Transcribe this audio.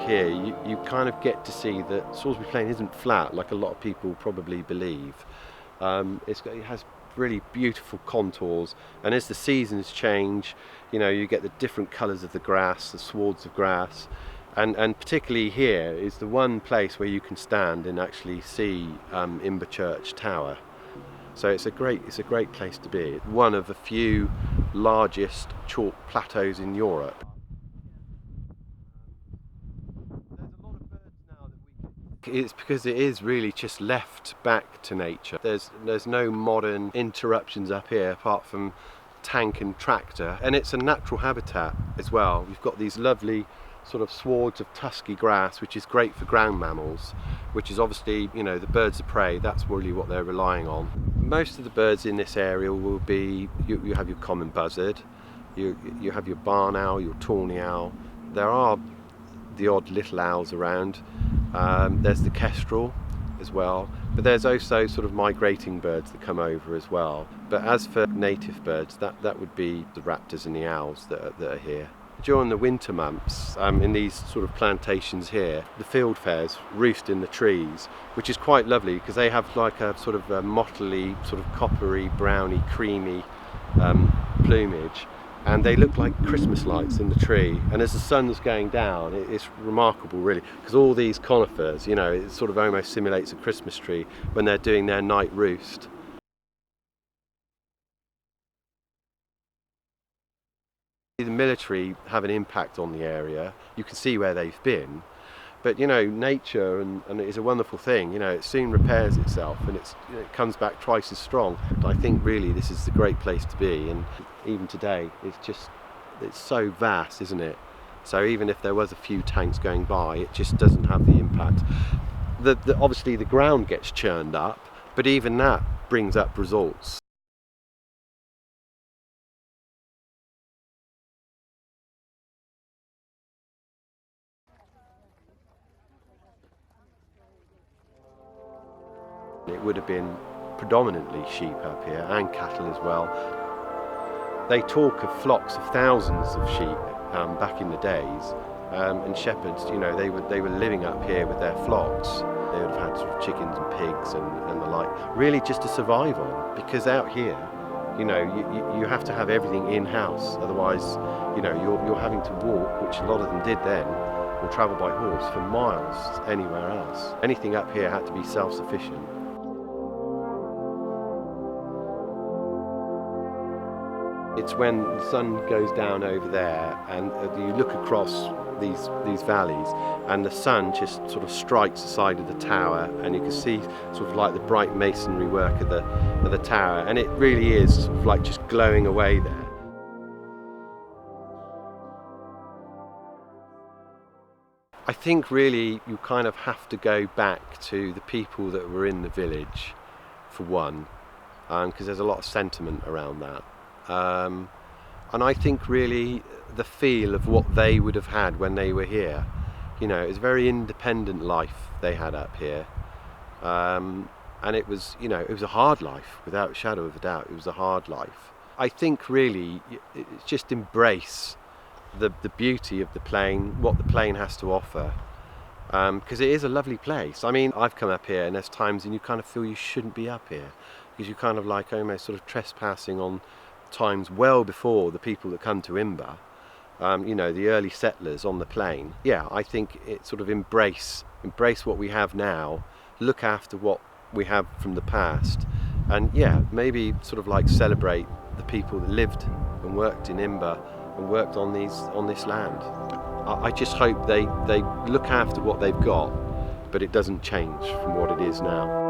here, you kind of get to see that Salisbury Plain isn't flat like a lot of people probably believe. It has really beautiful contours, and as the seasons change, you get the different colours of the grass, the swards of grass, and particularly here is the one place where you can stand and actually see Imber Church Tower. So it's a great place to be. One of the few largest chalk plateaus in Europe. It's because it is really just left back to nature. There's no modern interruptions up here apart from tank and tractor, and it's a natural habitat as well. You've got these lovely sort of swards of tusky grass, which is great for ground mammals, which is obviously, the birds of prey. That's really what they're relying on. Most of the birds in this area will be, you have your common buzzard, you have your barn owl, your tawny owl. There are the odd little owls around. There's the kestrel as well, but there's also sort of migrating birds that come over as well. But as for native birds, that would be the raptors and the owls that are here. During the winter months, in these sort of plantations here, the fieldfares roost in the trees, which is quite lovely because they have like a sort of a mottly, sort of coppery, browny, creamy plumage, and they look like Christmas lights in the tree. And as the sun's going down, it's remarkable really, because all these conifers, it sort of almost simulates a Christmas tree when they're doing their night roost. The military have an impact on the area. You can see where they've been, but nature and it is a wonderful thing. It soon repairs itself, and it comes back twice as strong. But I think really this is the great place to be, and even today it's so vast, isn't it? So even if there was a few tanks going by, it just doesn't have the impact. Obviously the ground gets churned up, but even that brings up results. It would have been predominantly sheep up here, and cattle as well. They talk of flocks of thousands of sheep back in the days, and shepherds, they were living up here with their flocks. They would have had sort of chickens and pigs and the like, really just to survive on, because out here, you have to have everything in-house, otherwise, you're having to walk, which a lot of them did then, or travel by horse for miles anywhere else. Anything up here had to be self-sufficient. It's when the sun goes down over there and you look across these valleys, and the sun just sort of strikes the side of the tower, and you can see sort of like the bright masonry work of the tower, and it really is sort of like just glowing away there. I think really you kind of have to go back to the people that were in the village, for one, because there's a lot of sentiment around that. And I think really the feel of what they would have had when they were here. It was a very independent life they had up here. And it was a hard life, without a shadow of a doubt. It was a hard life. I think really it's just embrace the beauty of the plain, what the plain has to offer. Because it is a lovely place. I mean, I've come up here and there's times when you kind of feel you shouldn't be up here, because you kind of like almost sort of trespassing on times well before the people that come to Imber, the early settlers on the plain. Yeah, I think it sort of embrace what we have now, look after what we have from the past, and yeah, maybe sort of like celebrate the people that lived and worked in Imber and worked on this land. I just hope they look after what they've got, but it doesn't change from what it is now.